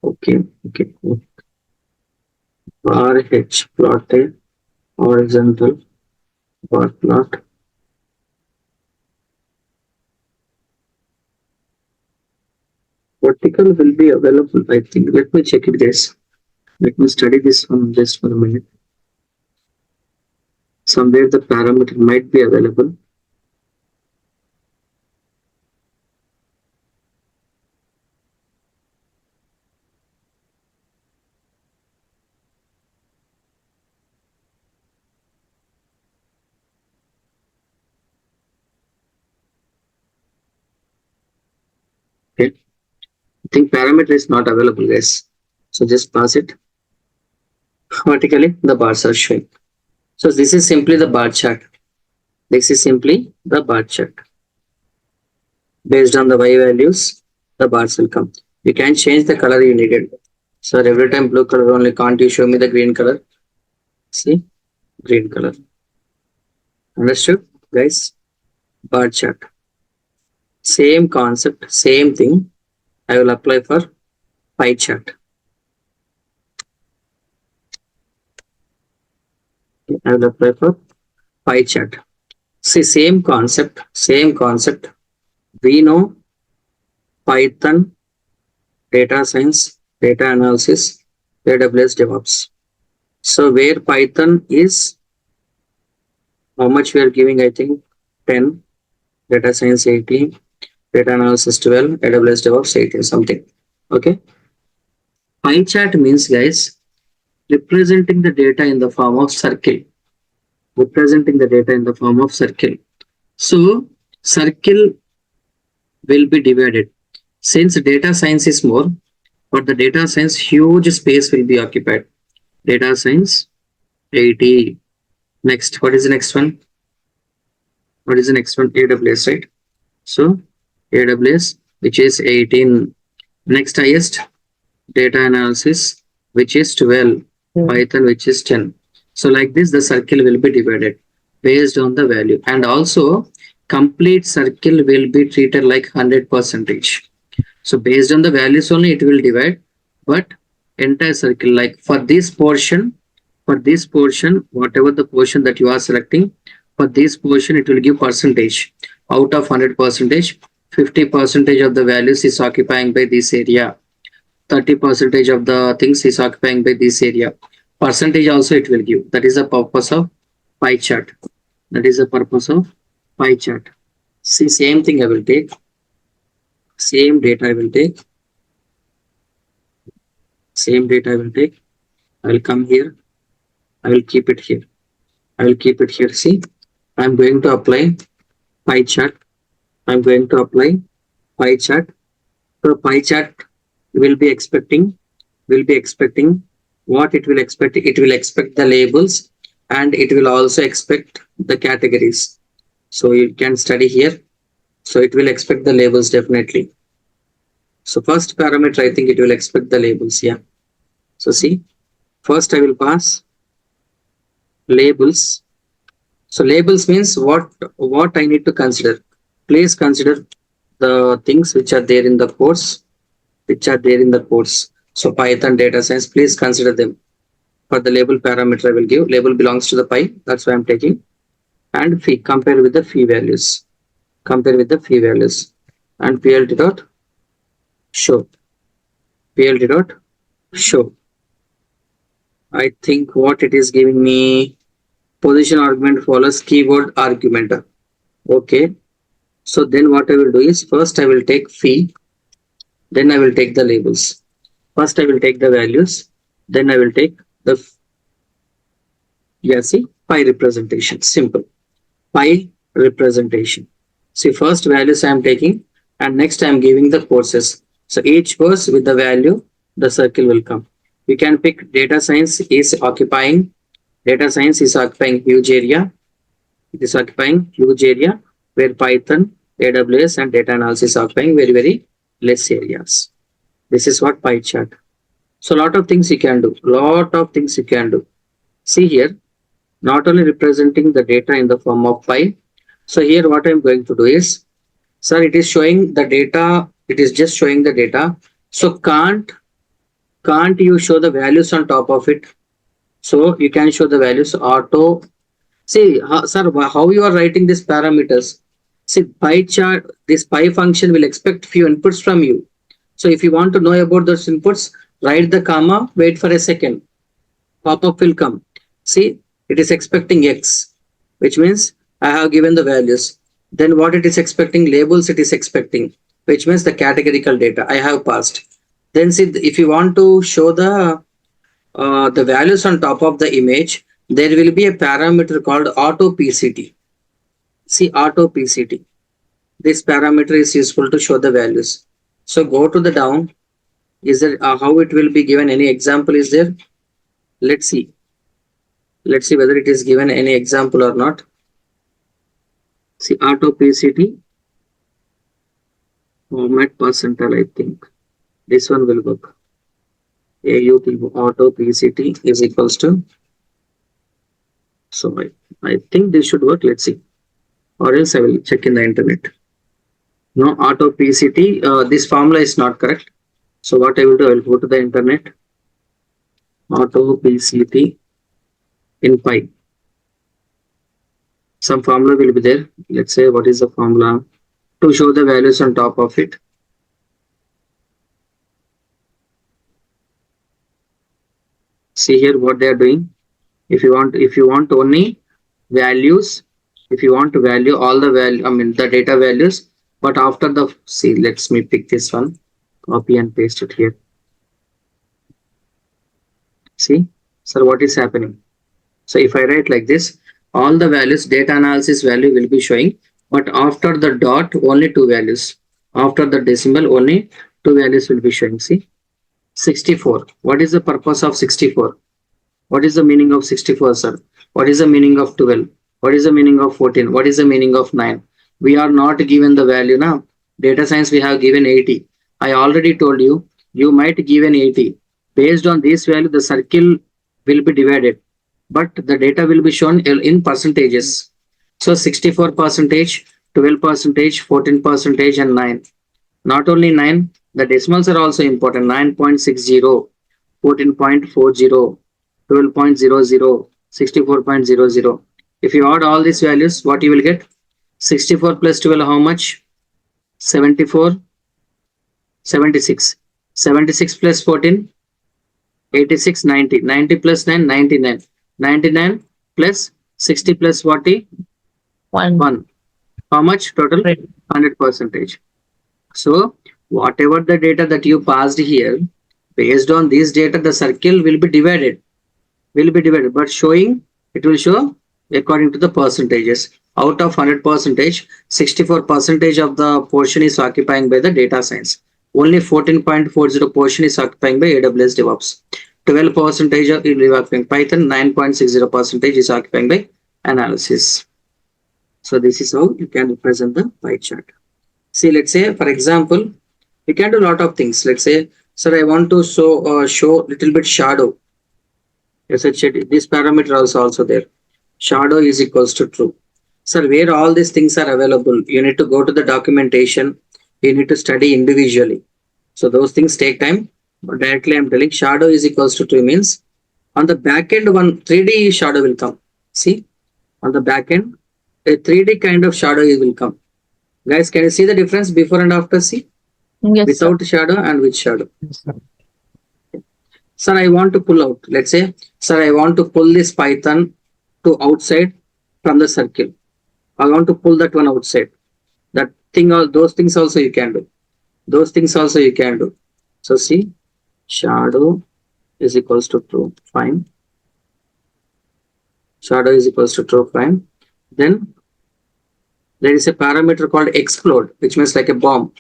Okay. Bar H plotted horizontal bar plot. Vertical will be available, I think. Let me check it, guys. Let me study this one just for a minute. Somewhere the parameter might be available. Okay. I think parameter is not available, guys. So just pass it. Vertically, the bars are showing. So this is simply the bar chart. This is simply the bar chart. Based on the y values, the bars will come. You can change the color you needed. So every time blue color only, can't you show me the green color? See, green color. Understood, guys? Bar chart. Same concept, same thing. I will apply for pie chart. I will apply for pie chart. See, same concept. We know Python, data science, data analysis, AWS DevOps. So where Python is, how much we are giving? I think 10, data science 18, data analysis 12, AWS DevOps 18, something. Okay. Pie chart means, guys, representing the data in the form of circle. Representing the data in the form of circle. So circle will be divided. Since data science is more, but the data science huge space will be occupied. Data science 80. Next, what is the next one? What is the next one? AWS, right? So AWS, which is 18. Next highest, data analysis, which is 12. Python, which is 10. So like this, the circle will be divided based on the value. And also, complete circle will be treated like 100%. So based on the values only, it will divide. But entire circle, like for this portion, whatever the portion that you are selecting, for this portion, it will give percentage. Out of 100%, 50% of the values is occupying by this area. 30% of the things is occupying by this area. Percentage also it will give. That is the purpose of pie chart. That is the purpose of pie chart. See, same thing I will take. Same data I will take. Same data I will take. I will come here. I will keep it here. I will keep it here. See, I am going to apply pie chart. I am going to apply pie chart. So pie chart will be expecting what it will expect. It will expect the labels and it will also expect the categories. So you can study here. So it will expect the labels definitely. So first parameter, I think it will expect the labels. Yeah. So see, first I will pass labels. So labels means what I need to consider. Please consider the things which are there in the course. So Python data science, please consider them. For the label parameter I will give, label belongs to the pi, that's why I'm taking. And fee, compare with the fee values. And plt dot show. I think what it is giving me, position argument follows keyword argument. Okay. So then what I will do is, first I will take fee, then I will take the labels. First I will take the values, then I will take the see, pi representation. Simple. Pi representation. See, first values I am taking and next I am giving the courses. So each course with the value, the circle will come. You can pick data science is occupying huge area. It is occupying huge area, where Python, AWS and data analysis are occupying very, very less areas. This is what pie chart. So lot of things you can do. See here, not only representing the data in the form of pi. So here what I'm going to do is, sir, it is showing the data. It is just showing the data. So can't you show the values on top of it? So you can show the values auto. See, sir, how you are writing these parameters? See, pie chart, this pi function will expect few inputs from you. So if you want to know about those inputs, write the comma, wait for a second. Pop-up will come. See, it is expecting X, which means I have given the values. Then what it is expecting, labels it is expecting, which means the categorical data I have passed. Then see, if you want to show the values on top of the image, there will be a parameter called auto PCT. See, auto PCT. This parameter is useful to show the values. So go to the down. Is there how it will be given? Any example is there? Let's see whether it is given any example or not. See, auto PCT format percentile, I think this one will work. AUT auto PCT is equals to, so I think this should work. Let's see, or else I will check in the internet. No, auto PCT, this formula is not correct. So what I will do, I will go to the internet, auto PCT in pi. Some formula will be there. Let's say, what is the formula to show the values on top of it? See here what they are doing. If you want only values, if you want to value all the value, the data values, but after the, see, let me pick this one, copy and paste it here. See, sir, what is happening? So if I write like this, all the values, data analysis value will be showing, but after the dot, only two values. After the decimal, only two values will be showing. See, 64. What is the purpose of 64? What is the meaning of 64, sir? What is the meaning of 12? What is the meaning of 14? What is the meaning of 9? We are not given the value now. Data science, we have given 80. I already told you, you might give an 80. Based on this value, the circle will be divided, but the data will be shown in percentages. So 64 percentage, 12 percentage, 14 percentage, and 9. Not only 9, the decimals are also important. 9.60, 14.40, 12.00, 64.00. If you add all these values, what you will get? 64 plus 12, how much? 74, 76. 76 plus 14, 86, 90. 90 plus 9, 99. 99 plus 60 plus 40, 1. How much total? Right. 100 percentage. So whatever the data that you passed here, based on this data, the circle will be divided. But showing, it will show according to the percentages. Out of 100 percentage, 64 percentage of the portion is occupying by the data science. Only 14.40 portion is occupying by AWS DevOps. 12 percentage is occupying Python. 9.60 percentage is occupying by analysis. So this is how you can represent the pie chart. See, let's say, for example, we can do a lot of things. Let's say, sir, I want to show little bit shadow. Yes, this parameter is also there. Shadow is equals to true. Sir, where all these things are available, you need to go to the documentation. You need to study individually. So those things take time. But directly I'm telling shadow is equals to true means on the back end, one 3D shadow will come. See, on the back end, a 3D kind of shadow will come. Guys, can you see the difference before and after? See, Yes, sir. without shadow and with shadow. Yes, sir. Sir, I want to pull out. Let's say, sir, I want to pull this Python to outside from the circle. I want to pull that one outside. That thing, all those things also you can do. Those things also you can do. So see, shadow is equals to true. Fine. Shadow is equals to true. Fine. Then there is a parameter called explode, which means like a bomb.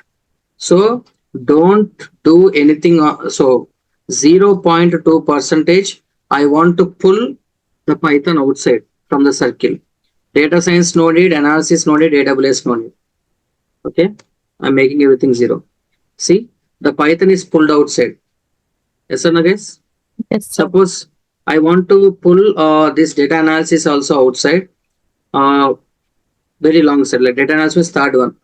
So don't do anything. So 0.2 percentage, I want to pull the Python outside from the circle. Data science no need, analysis no need, AWS no need. Okay, I'm making everything 0. See, the Python is pulled outside. Yes or no, guys? Yes, sir. Suppose I want to pull this data analysis also outside. Very long side, like data analysis third one.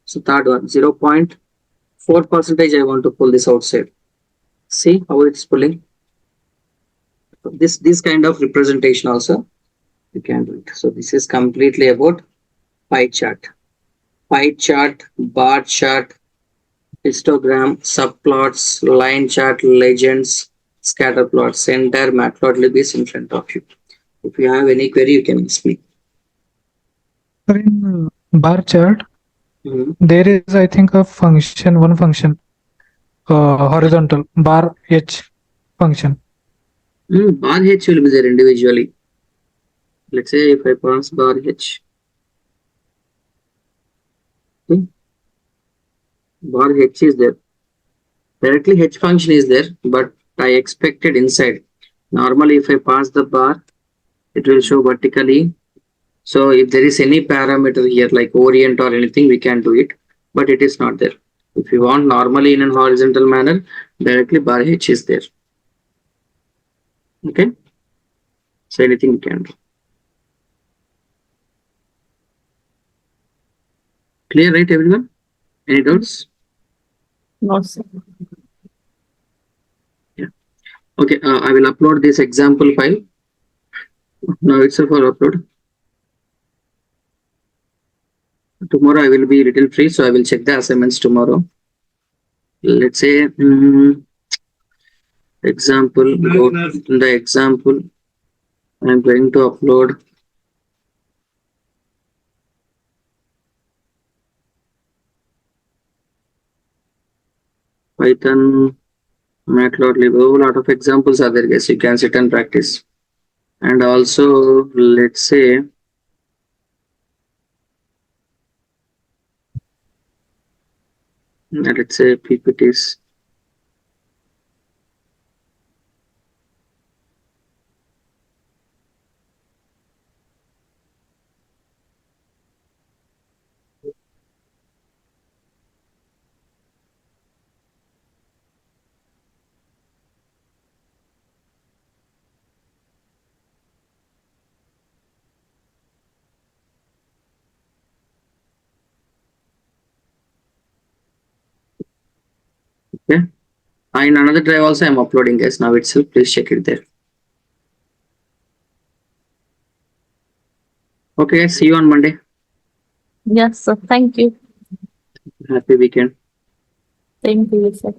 So third one, 0.4 percentage, I want to pull this outside. See how it's pulling. This kind of representation also you can do it. So this is completely about pie chart. Pie chart, bar chart, histogram, subplots, line chart, legends, scatter plots. Entire Matplotlib is in front of you. If you have any query, you can ask me. Sir, in bar chart, Mhm. there is, I think, a function, one function, horizontal bar h function. Bar H will be there individually. Let's say if I pass bar H. Bar H is there. Directly H function is there, but I expected inside. Normally, if I pass the bar, it will show vertically. So if there is any parameter here like orient or anything, we can do it, but it is not there. If you want normally in a horizontal manner, directly bar H is there. Okay. So anything you can do. Clear, right, everyone? Any doubts? No, sir. Okay, I will upload this example file. Now itself I'll upload. Tomorrow I will be little free, so I will check the assignments tomorrow. Let's say example, go to the example. I'm going to upload Python, Matplotlib. A lot of examples are there, guys. You can sit and practice. And also, let's say Let's say PPTs. Okay. In another drive also I'm uploading, guys, now itself. Please check it there. Okay, guys, see you on Monday. Yes, sir. Thank you. Happy weekend. Same to you, sir.